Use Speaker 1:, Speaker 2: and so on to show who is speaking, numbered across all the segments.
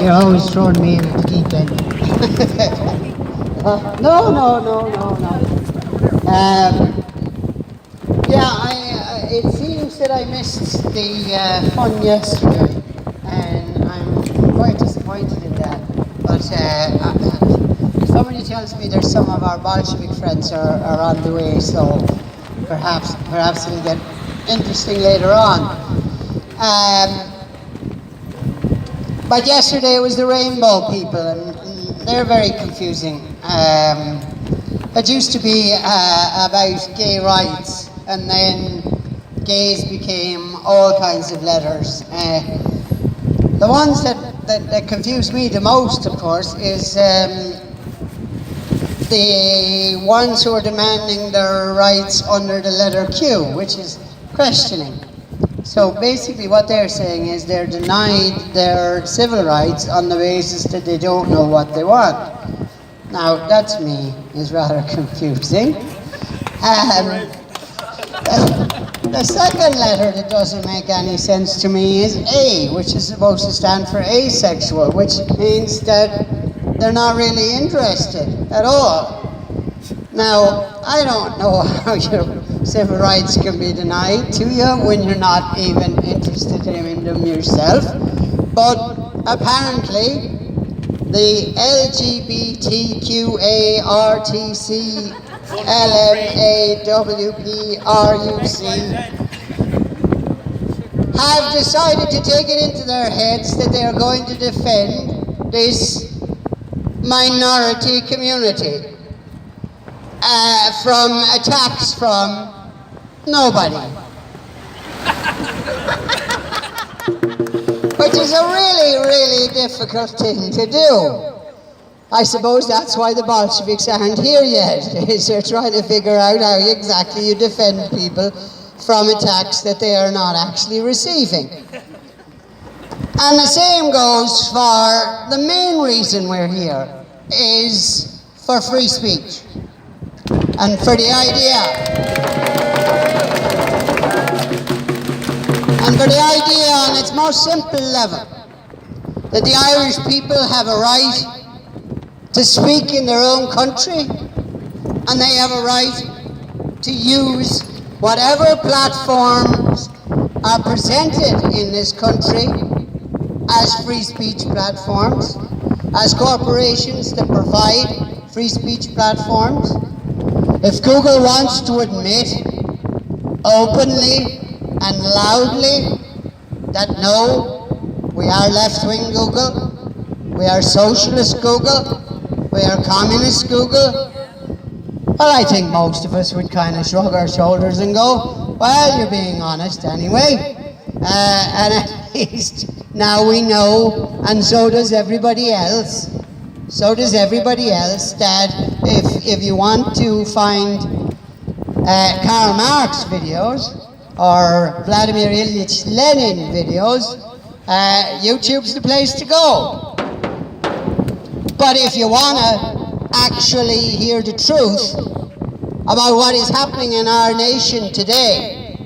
Speaker 1: You're always throwing me in at the deep end. No. It seems that I missed the fun yesterday, and I'm quite disappointed in that. But somebody tells me there's some of our Bolshevik friends are on the way, so perhaps it'll get interesting later on. But yesterday it was the Rainbow people, and they're very confusing. It used to be about gay rights, and then gays became all kinds of letters. The ones that confuse me the most, of course, is the ones who are demanding their rights under the letter Q, which is questioning. So basically what they're saying is they're denied their civil rights on the basis that they don't know what they want. Now, that to me is rather confusing. The second letter that doesn't make any sense to me is A, which is supposed to stand for asexual, which means that they're not really interested at all. Now, I don't know how your civil rights can be denied to you when you're not even interested in them yourself, but apparently the LGBTQARTCLMAWPRUC have decided to take it into their heads that they are going to defend this minority community from attacks from nobody. Which is a really, really difficult thing to do. I suppose that's why the Bolsheviks aren't here yet, is they're trying to figure out how exactly you defend people from attacks that they are not actually receiving. And the same goes for the main reason we're here, is for free speech. And for the idea on its most simple level, that the Irish people have a right to speak in their own country, and they have a right to use whatever platforms are presented in this country as free speech platforms, as corporations that provide free speech platforms. If Google wants to admit openly and loudly that no, we are left-wing Google, we are socialist Google, we are communist Google, well, I think most of us would kind of shrug our shoulders and go, well, you're being honest anyway. And at least now we know, and so does everybody else. So does everybody else, that if you want to find Karl Marx videos or Vladimir Ilyich Lenin videos, YouTube's the place to go. But if you want to actually hear the truth about what is happening in our nation today,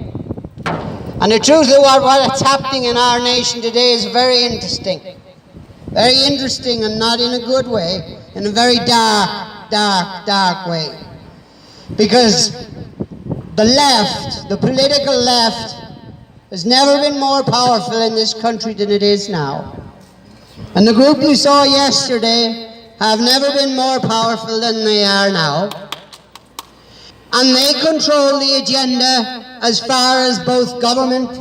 Speaker 1: and the truth of what's happening in our nation today is very interesting. Very interesting, and not in a good way, in a very dark way. Because the left, the political left, has never been more powerful in this country than it is now. And the group you saw yesterday have never been more powerful than they are now. And they control the agenda as far as both government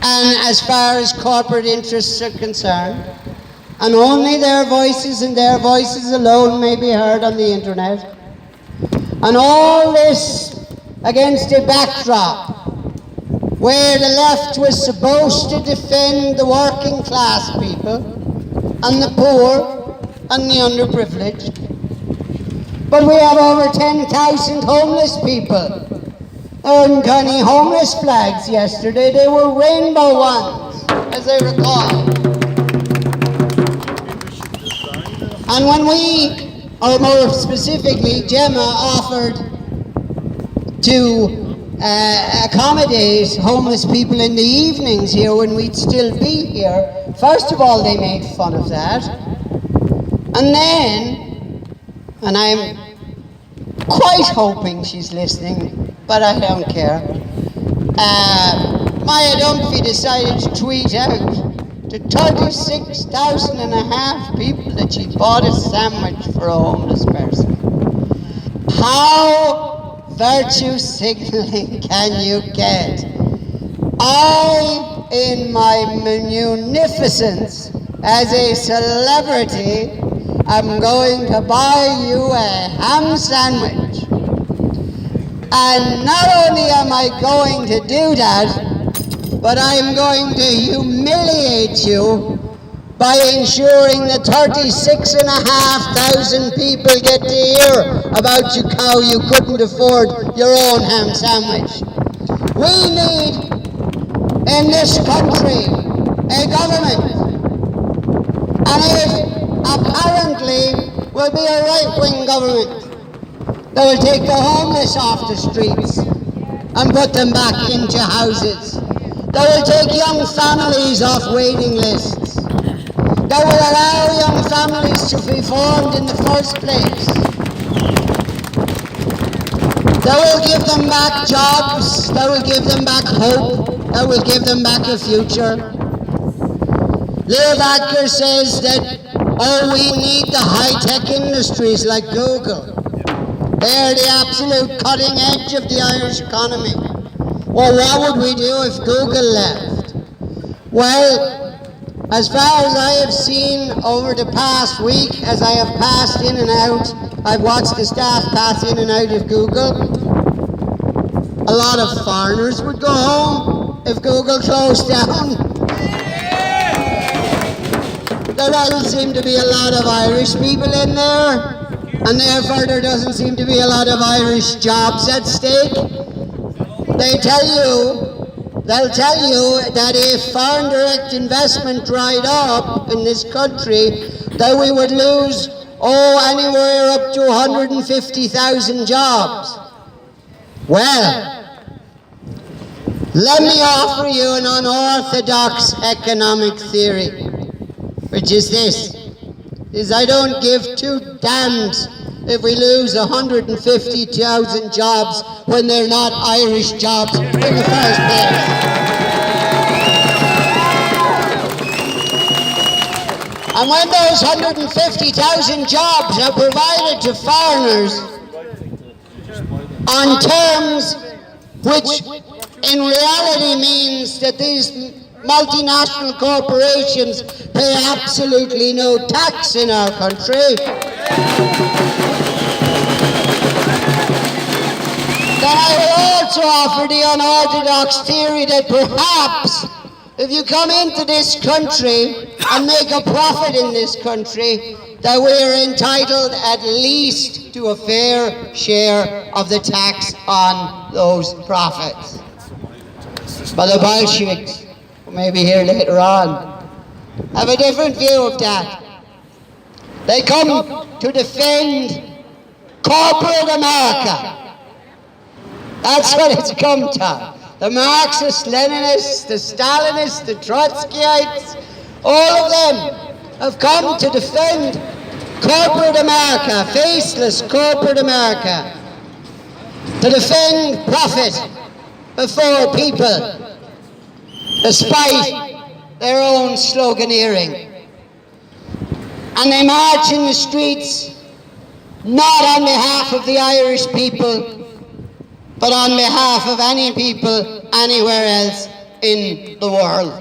Speaker 1: and as far as corporate interests are concerned. And only their voices and their voices alone may be heard on the internet. And all this against a backdrop where the left was supposed to defend the working class people and the poor and the underprivileged. But we have over 10,000 homeless people. And tiny homeless flags yesterday, they were rainbow ones, as I recall. And when we, or more specifically, Gemma offered to accommodate homeless people in the evenings here when we'd still be here, first of all, they made fun of that. And then, and I'm quite hoping she's listening, but I don't care. Maya Dunphy decided to tweet out to 36,000 and a half people that she bought a sandwich for a homeless person. How virtue signaling can you get? I, in my munificence as a celebrity, am going to buy you a ham sandwich. And not only am I going to do that, but I'm going to humiliate you by ensuring that 36,500 people get to hear about you how you couldn't afford your own ham sandwich. We need, in this country, a government. And it apparently will be a right-wing government that will take the homeless off the streets and put them back into houses. That will take young families off waiting lists. That will allow young families to be formed in the first place. That will give them back jobs. That will give them back hope. That will give them back a future. Leo Varadkar says that, oh, we need the high-tech industries like Google. They're the absolute cutting edge of the Irish economy. Well, what would we do if Google left? Well, as far as I have seen over the past week, as I have passed in and out, I've watched the staff pass in and out of Google. A lot of foreigners would go home if Google closed down. There doesn't seem to be a lot of Irish people in there, and therefore there doesn't seem to be a lot of Irish jobs at stake. They'll tell you that if foreign direct investment dried up in this country, that we would lose, anywhere up to 150,000 jobs. Well, let me offer you an unorthodox economic theory, which is this, is I don't give two damns if we lose 150,000 jobs when they're not Irish jobs in the first place. And when those 150,000 jobs are provided to foreigners on terms which in reality means that these multinational corporations pay absolutely no tax in our country, then I will also offer the unorthodox theory that perhaps if you come into this country and make a profit in this country, that we are entitled at least to a fair share of the tax on those profits. But the Bolsheviks, who may be here later on, have a different view of that. They come to defend corporate America. That's what it's come to. The Marxists, Leninists, the Stalinists, the Trotskyites, all of them have come to defend corporate America, faceless corporate America, to defend profit before people, despite their own sloganeering. And they march in the streets, not on behalf of the Irish people, but on behalf of any people anywhere else in the world.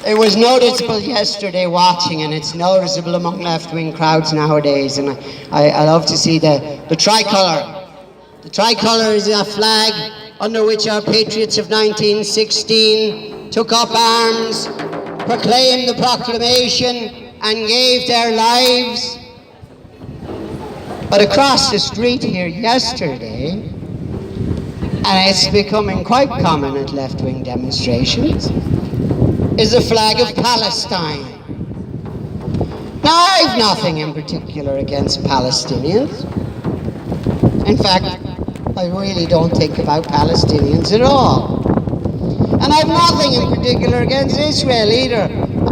Speaker 1: It was noticeable yesterday watching, and it's noticeable among left-wing crowds nowadays, and I love to see the tricolour. The tricolour is a flag under which our patriots of 1916 took up arms, proclaimed the proclamation, and gave their lives. But across the street here yesterday, and it's becoming quite common at left-wing demonstrations, is the flag of Palestine. Now, I've nothing in particular against Palestinians. In fact, I really don't think about Palestinians at all. And I've nothing in particular against Israel either.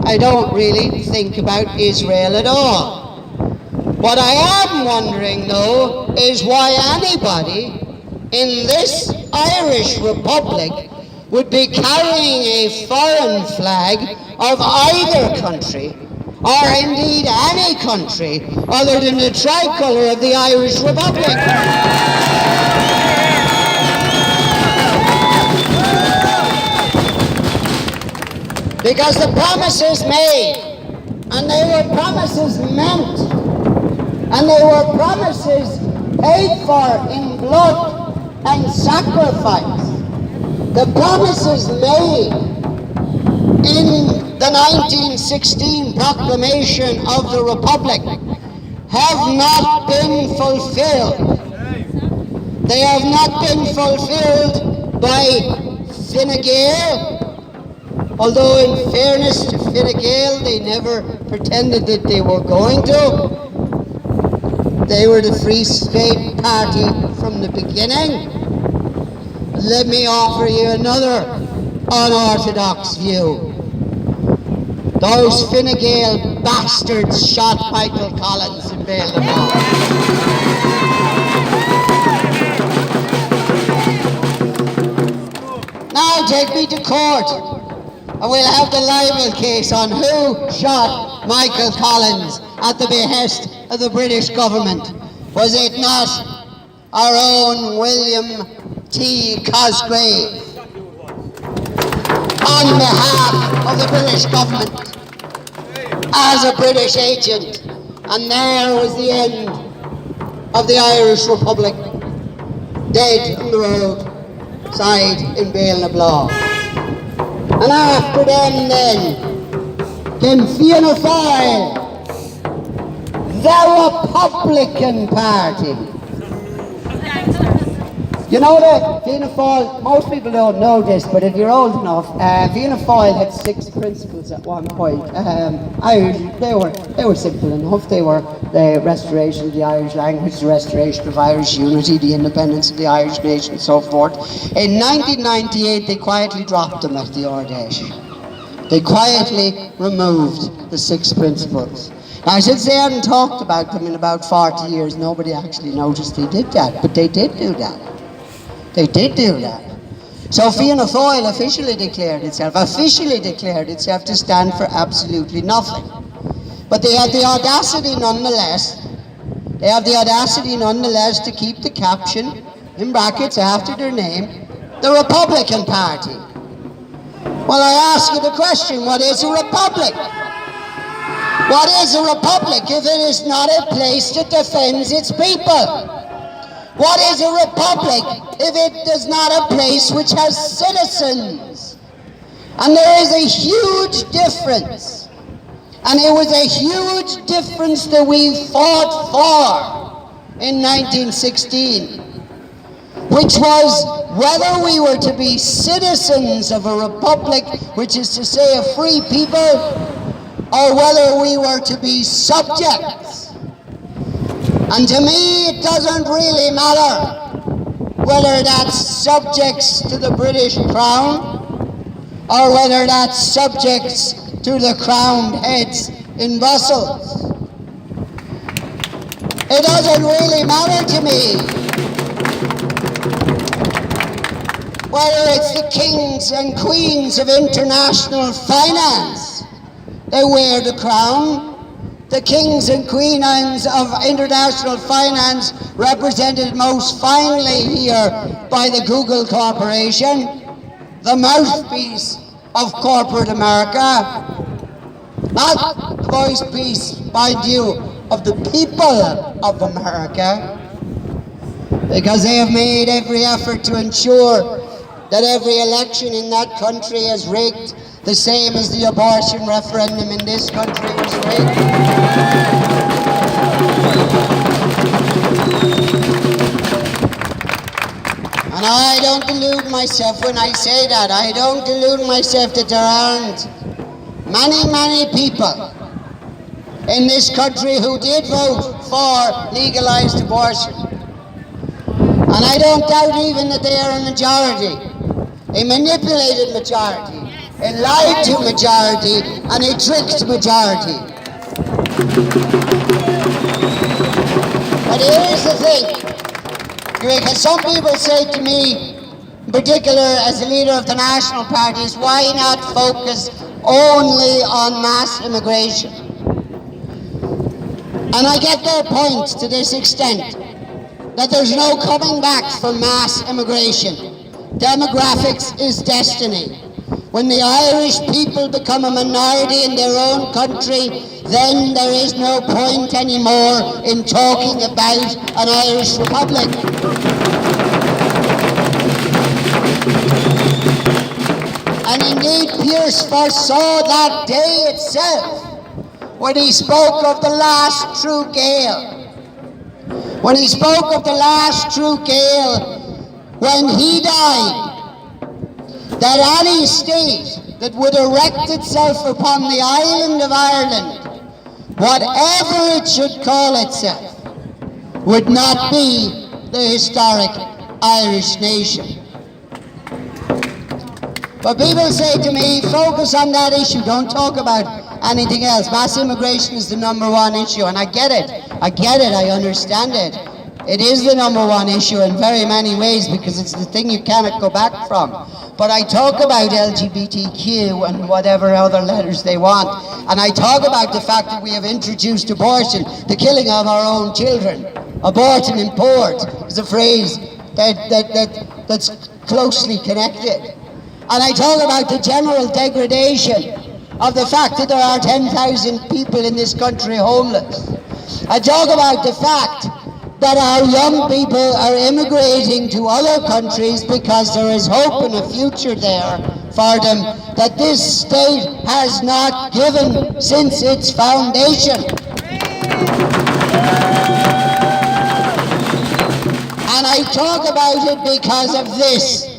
Speaker 1: I don't really think about Israel at all. What I am wondering, though, is why anybody in this Irish Republic would be carrying a foreign flag of either country, or indeed any country, other than the tricolour of the Irish Republic. Because the promises made, and they were promises meant, and they were promises paid for in blood and sacrifice. The promises made in the 1916 proclamation of the Republic have not been fulfilled. They have not been fulfilled by Fine Gael. Although in fairness to Fine Gael, they never pretended that they were going to. They were the Free State Party from the beginning. Let me offer you another unorthodox view. Those Fine Gael bastards shot Michael Collins in Ballymore. Now take me to court. And we'll have the libel case on who shot Michael Collins at the behest of the British government. Was it not our own William T. Cosgrave on behalf of the British government as a British agent? And there was the end of the Irish Republic, dead on the roadside in Ballymore. And after them then came Fianna Fáil, the Republican Party. You know that Fianna Fáil, most people don't know this, but if you're old enough, Fianna Fáil had 6 principles at one point. They were simple enough. They were the restoration of the Irish language, the restoration of Irish unity, the independence of the Irish nation, and so forth. In 1998, they quietly dropped them at the Ard Fheis. They quietly removed the 6 principles. Now, since they hadn't talked about them in about 40 years, nobody actually noticed they did that, but they did do that. They did do that. So Fianna Fáil officially declared itself to stand for absolutely nothing. But they had the audacity nonetheless, to keep the caption, in brackets after their name, the Republican Party. Well, I ask you the question, what is a republic? What is a republic if it is not a place that defends its people? What is a republic if it is not a place which has citizens? And there is a huge difference. And it was a huge difference that we fought for in 1916, which was whether we were to be citizens of a republic, which is to say a free people, or whether we were to be subjects. And to me, it doesn't really matter whether that's subjects to the British Crown or whether that's subjects to the crowned heads in Brussels. It doesn't really matter to me whether it's the kings and queens of international finance that wear the crown. The kings and queens of international finance, represented most finely here by the Google Corporation, the mouthpiece of corporate America, not the voice-piece, mind you, of the people of America, because they have made every effort to ensure that every election in that country is rigged, the same as the abortion referendum in this country was rigged. And I don't delude myself when I say that. I don't delude myself that there aren't many people in this country who did vote for legalized abortion. And I don't doubt even that they are a majority, a manipulated majority, a lied to majority, and a tricked majority. But here's the thing, because some people say to me, in particular as the leader of the National Party, is why not focus only on mass immigration? And I get their point to this extent, that there's no coming back from mass immigration. Demographics is destiny. When the Irish people become a minority in their own country, then there is no point anymore in talking about an Irish Republic. And indeed, Pearse foresaw that day itself when he spoke of the last true Gael. When he spoke of the last true Gael, when he died, that any state that would erect itself upon the island of Ireland, whatever it should call itself, would not be the historic Irish nation. But people say to me, focus on that issue, don't talk about anything else. Mass immigration is the number one issue, and I get it, I understand it. It is the number one issue in very many ways because it's the thing you cannot go back from. But I talk about LGBTQ and whatever other letters they want, and I talk about the fact that we have introduced abortion, the killing of our own children. Abort and import is a phrase that's closely connected. And I talk about the general degradation of the fact that there are 10,000 people in this country homeless. I talk about the fact that our young people are immigrating to other countries because there is hope and a future there for them that this state has not given since its foundation. And I talk about it because of this.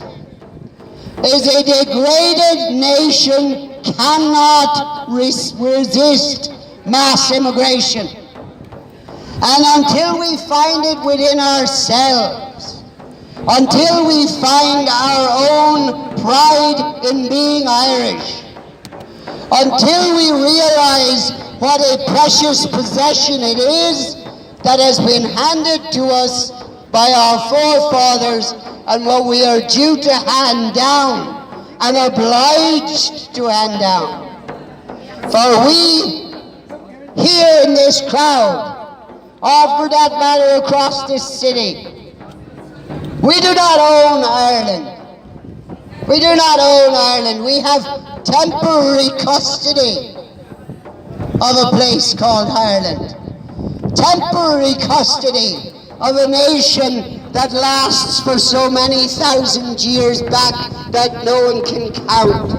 Speaker 1: Is a degraded nation cannot resist mass immigration. And until we find it within ourselves, until we find our own pride in being Irish, until we realize what a precious possession it is that has been handed to us by our forefathers and what we are due to hand down and obliged to hand down. For we here in this crowd, or for that matter across this city, we do not own Ireland. We do not own Ireland. We have temporary custody of a place called Ireland. Temporary custody of a nation that lasts for so many thousand years back that no one can count,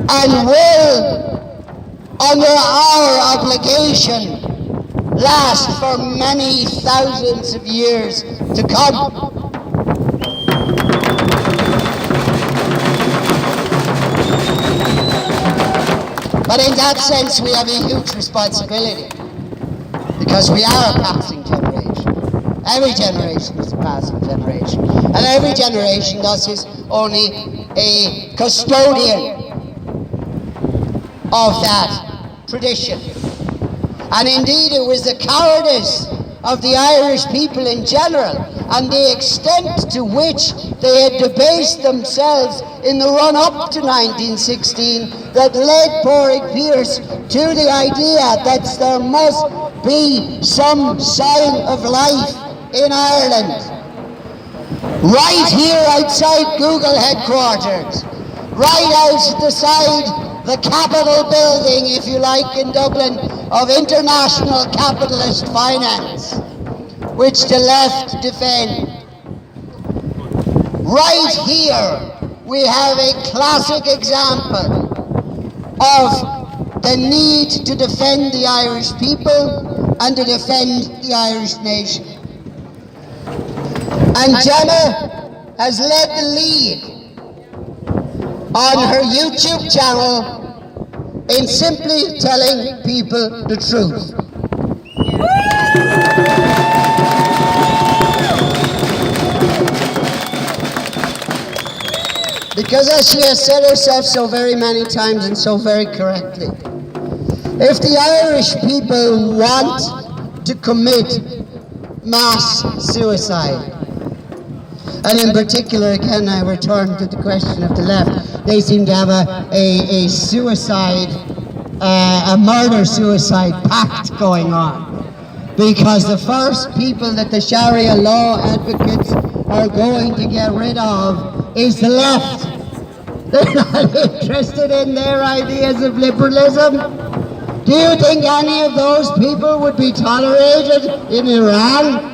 Speaker 1: and will, under our obligation, last for many thousands of years to come. But in that sense, we have a huge responsibility, because we are a passing generation. Every generation is a passing generation, and every generation thus is only a custodian of that tradition. And indeed it was the cowardice of the Irish people in general and the extent to which they had debased themselves in the run-up to 1916 that led Pádraig Pearse to the idea that there must be some sign of life in Ireland. Right here outside Google headquarters, right outside the Capitol building, if you like, in Dublin, of international capitalist finance, which the left defend. Right here, we have a classic example of the need to defend the Irish people and to defend the Irish nation. And Gemma has led the lead on her YouTube channel in simply telling people the truth. Because as she has said herself so very many times and so very correctly, if the Irish people want to commit mass suicide, and in particular, again, I return to the question of the left, they seem to have a suicide, a murder-suicide pact going on. Because the first people that the Sharia law advocates are going to get rid of is the left. They're not interested in their ideas of liberalism. Do you think any of those people would be tolerated in Iran?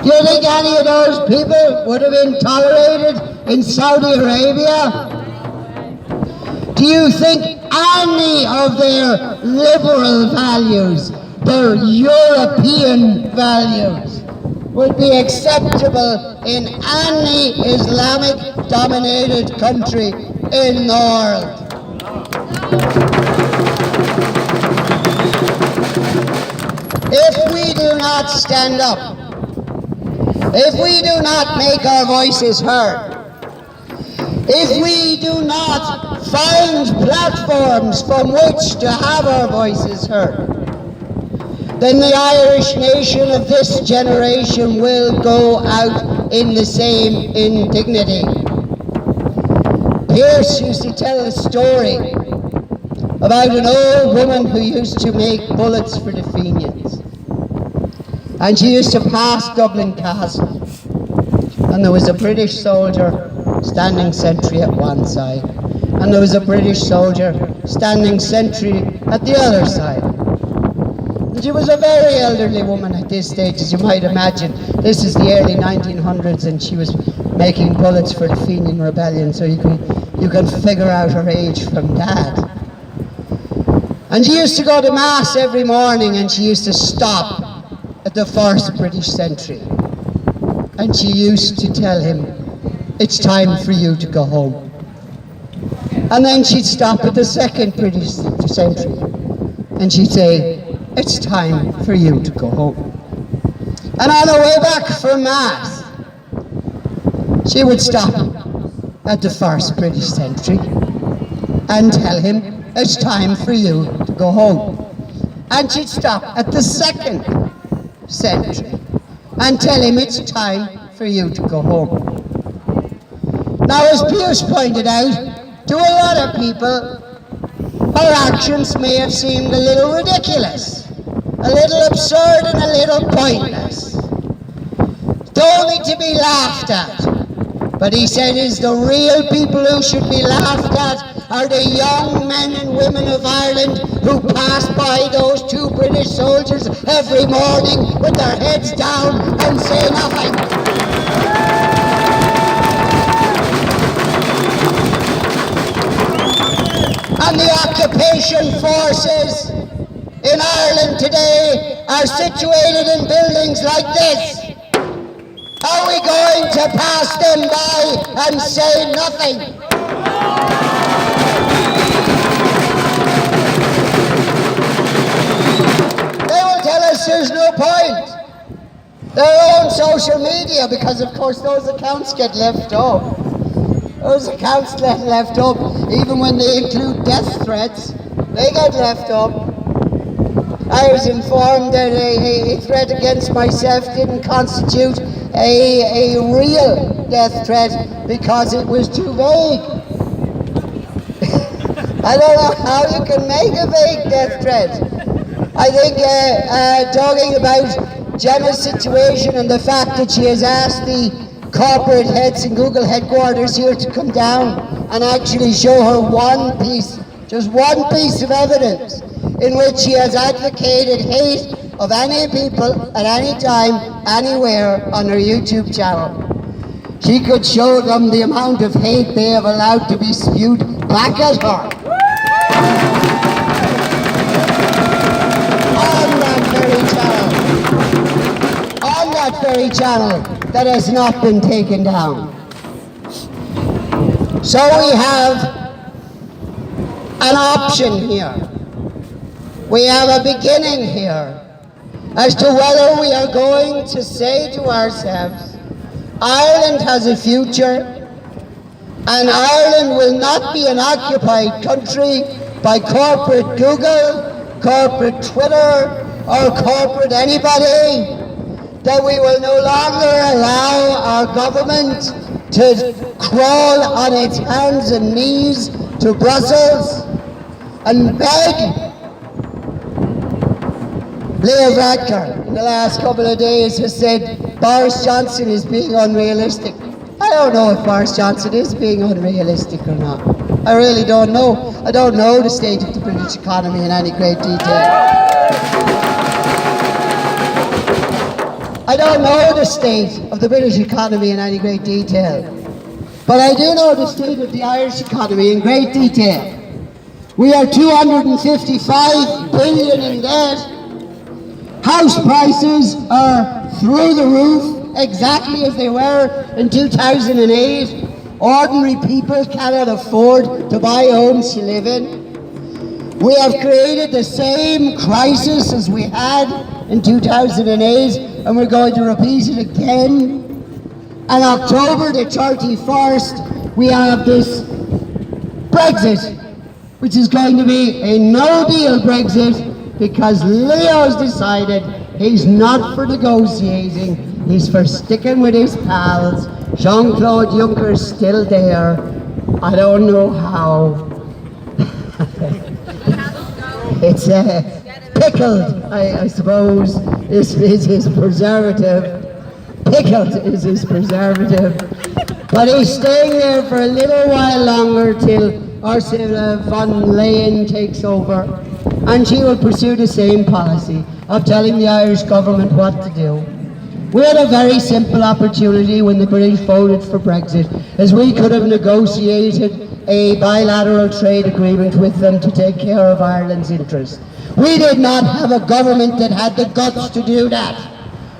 Speaker 1: Do you think any of those people would have been tolerated in Saudi Arabia? Do you think any of their liberal values, their European values, would be acceptable in any Islamic-dominated country in the world? If we do not stand up, if we do not make our voices heard, if we do not find platforms from which to have our voices heard, then the Irish nation of this generation will go out in the same indignity. Pearse used to tell a story about an old woman who used to make bullets for the Fenians. And she used to pass Dublin Castle, and there was a British soldier standing sentry at one side, and there was a British soldier standing sentry at the other side. And she was a very elderly woman at this stage, as you might imagine. This is the early 1900s, and she was making bullets for the Fenian Rebellion, so you can figure out her age from that. And she used to go to Mass every morning, and she used to stop at the first British sentry. And she used to tell him, "It's time for you to go home." And then she'd stop at the second British sentry, and she'd say, "It's time for you to go home." And on her way back from Mass, she would stop at the first British sentry and tell him, "It's time for you to go home." And she'd stop at the second sentry and tell him, "It's time for you to go home." Now, as Pearse pointed out, to a lot of people, her actions may have seemed a little ridiculous, a little absurd and a little pointless, only to be laughed at. But he said is the real people who should be laughed at are the young men and women of Ireland who pass by those two British soldiers every morning with their heads down and say nothing. And the occupation forces in Ireland today are situated in buildings like this. Are we going to pass them by and say nothing? They will tell us there's no point. Their own social media, because of course those accounts get left up. Those accounts get left up, even when they include death threats, they get left up. I was informed that a threat against myself didn't constitute a real death threat because it was too vague. I don't know how you can make a vague death threat. I think talking about Gemma's situation and the fact that she has asked the corporate heads in Google headquarters here to come down and actually show her just one piece of evidence in which she has advocated hate of any people at any time, anywhere on her YouTube channel. She could show them the amount of hate they have allowed to be spewed back at her. On that very channel that has not been taken down. So we have an option here. We have a beginning here as to whether we are going to say to ourselves, Ireland has a future, And Ireland will not be an occupied country by corporate Google, corporate Twitter, or corporate anybody. That we will no longer allow our government to crawl on its hands and knees to Brussels and beg. Leo Varadkar in the last couple of days has said Boris Johnson is being unrealistic. I don't know if Boris Johnson is being unrealistic or not. I really don't know. I don't know the state of the British economy in any great detail. I don't know the state of the British economy in any great detail. But I do know the state of the Irish economy in great detail. We are 255 billion in debt. House prices are through the roof, exactly as they were in 2008. Ordinary people cannot afford to buy homes to live in. We have created the same crisis as we had in 2008, and we're going to repeat it again. On October the 31st, we have this Brexit, which is going to be a no-deal Brexit, because Leo's decided he's not for negotiating, he's for sticking with his pals. Jean-Claude Juncker's still there. I don't know how. It's pickled, I suppose, is his preservative. Pickled is his preservative. But he's staying there for a little while longer till Ursula von Leyen takes over, and she will pursue the same policy of telling the Irish government what to do. We had a very simple opportunity when the British voted for Brexit, as we could have negotiated a bilateral trade agreement with them to take care of Ireland's interests. We did not have a government that had the guts to do that.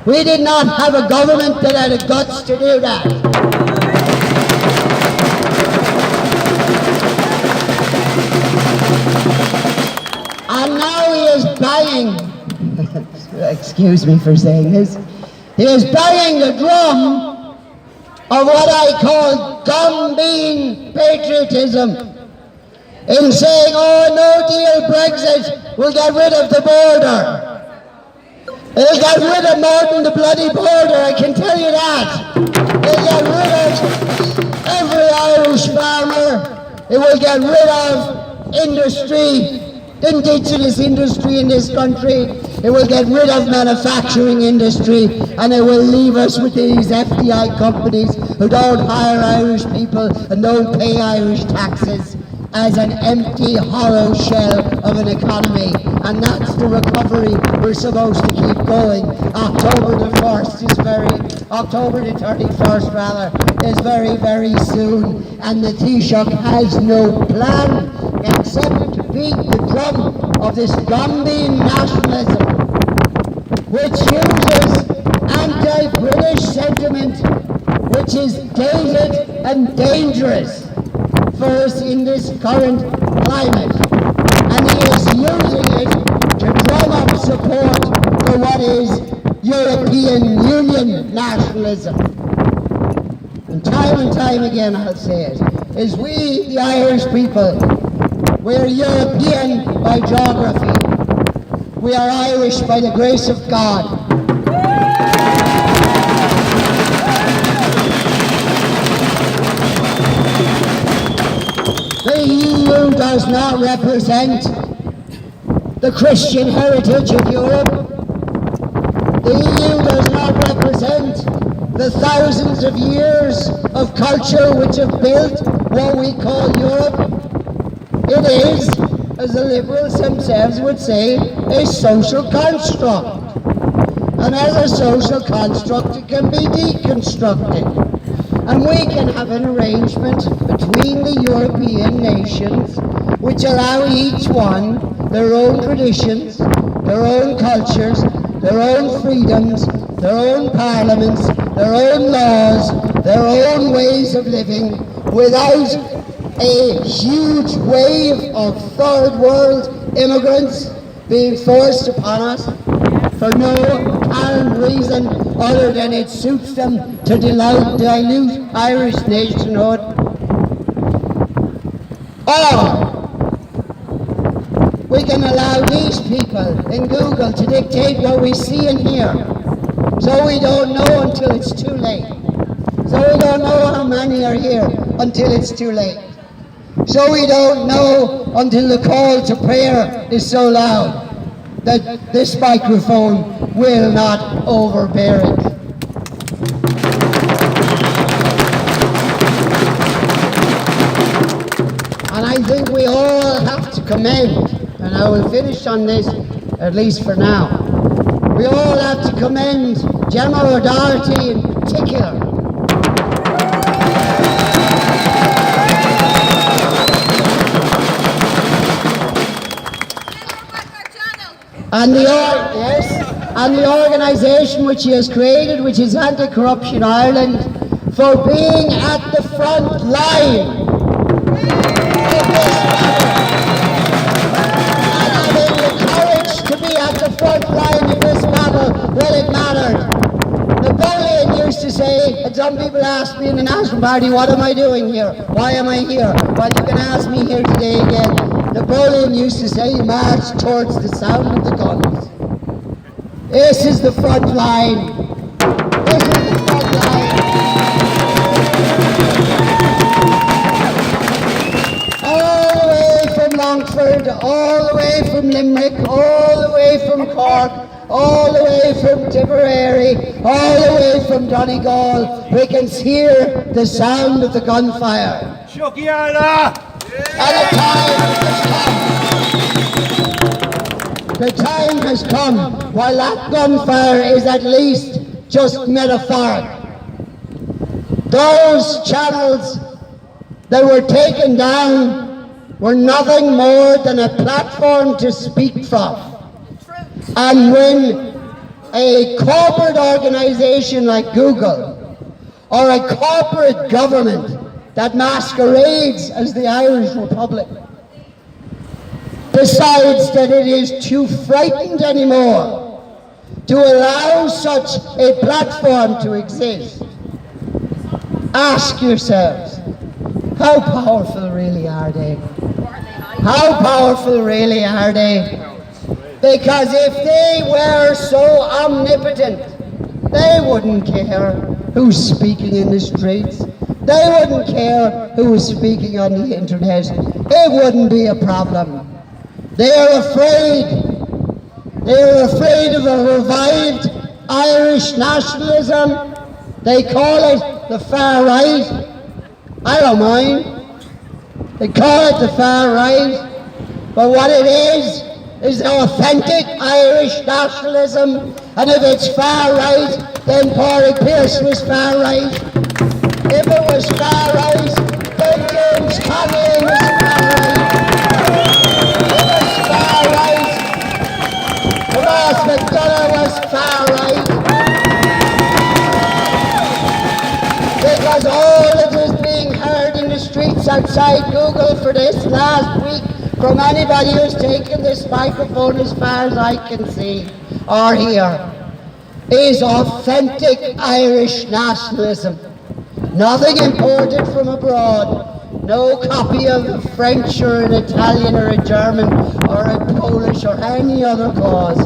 Speaker 1: We did not have a government that had the guts to do that. And now he is banging, excuse me for saying this, he is banging the drum of what I call gum-bean patriotism, in saying, oh, no deal Brexit will get rid of the border. It'll get rid of more than the bloody border, I can tell you that. It'll get rid of every Irish farmer. It will get rid of industry, indigenous industry in this country. It will get rid of manufacturing industry, and it will leave us with these FDI companies who don't hire Irish people and don't pay Irish taxes, as an empty, hollow shell of an economy. And that's the recovery we're supposed to keep going. October the 31st rather, is very, very soon. And the Taoiseach has no plan except to beat the drum of this gum-bean nationalism, which uses anti-British sentiment, which is dated and dangerous for us in this current climate, and he is using it to drum up support for what is European Union nationalism. And time again I'll say it, is we, the Irish people, we're European by geography, we are Irish by the grace of God. The EU does not represent the Christian heritage of Europe. The EU does not represent the thousands of years of culture which have built what we call Europe. It is, as the liberals themselves would say, a social construct. And as a social construct, it can be deconstructed. And we can have an arrangement between the European nations which allow each one their own traditions, their own cultures, their own freedoms, their own parliaments, their own laws, their own ways of living, without a huge wave of third world immigrants being forced upon us for no apparent reason other than it suits them to dilute Irish nationhood. Or we can allow these people in Google to dictate what we see and hear. So we don't know until it's too late. So we don't know how many are here until it's too late. So we don't know until the call to prayer is so loud that this microphone will not overbear it. And I think we all have to commend, and I will finish on this, at least for now, we all have to commend Gemma O'Doherty in particular. And the organisation which he has created, which is Anti-Corruption Ireland, for being at the front line of this matter. And having the courage to be at the front line of this battle when it mattered. Napoleon used to say, and some people ask me in the National Party, what am I doing here? Why am I here? Well, you can ask me here today again. Napoleon used to say, march towards the sound of the guns. This is the front line. This is the front line. All the way from Longford, all the way from Limerick, all the way from Cork, all the way from Tipperary, all the way from Donegal, we can hear the sound of the gunfire. And the time has come, while that gunfire is at least just metaphoric. Those channels that were taken down were nothing more than a platform to speak from. And when a corporate organisation like Google, or a corporate government that masquerades as the Irish Republic, decides that it is too frightened anymore to allow such a platform to exist, ask yourselves, how powerful really are they? How powerful really are they? Because if they were so omnipotent, they wouldn't care who's speaking in the streets. They wouldn't care who was speaking on the internet. It wouldn't be a problem. They're afraid. They're afraid of a revived Irish nationalism. They call it the far right. I don't mind. They call it the far right. But what it is authentic Irish nationalism. And if it's far right, then Pádraig Pearse was far right. If it was far right, then James Connolly was far right. If it's far right, Tomás McDonagh was far right. Because all that is being heard in the streets outside Google for this last week from anybody who's taken this microphone as far as I can see or hear is authentic Irish nationalism. Nothing imported from abroad, no copy of a French or an Italian or a German or a Polish or any other cause.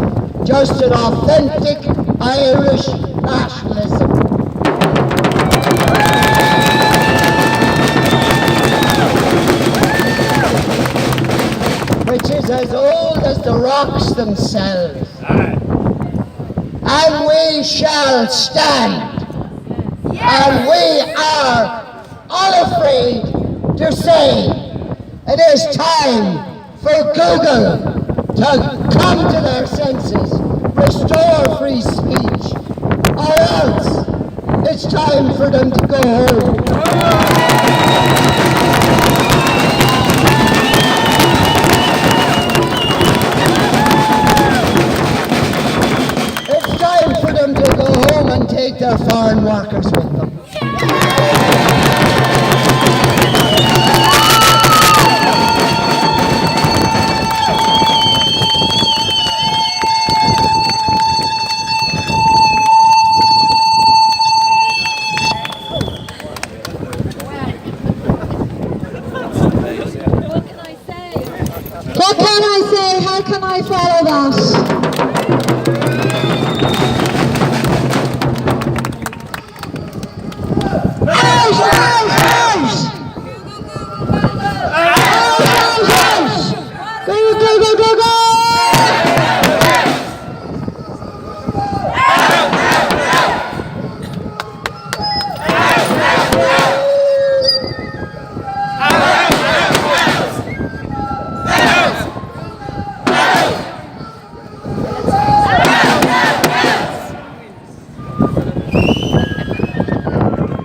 Speaker 1: Just an authentic Irish nationalism. Which is as old as the rocks themselves. And we shall stand. And we are unafraid to say it is time for Google to come to their senses, restore free speech, or else it's time for them to go home. It's time for them to go home and take their foreign workers with them.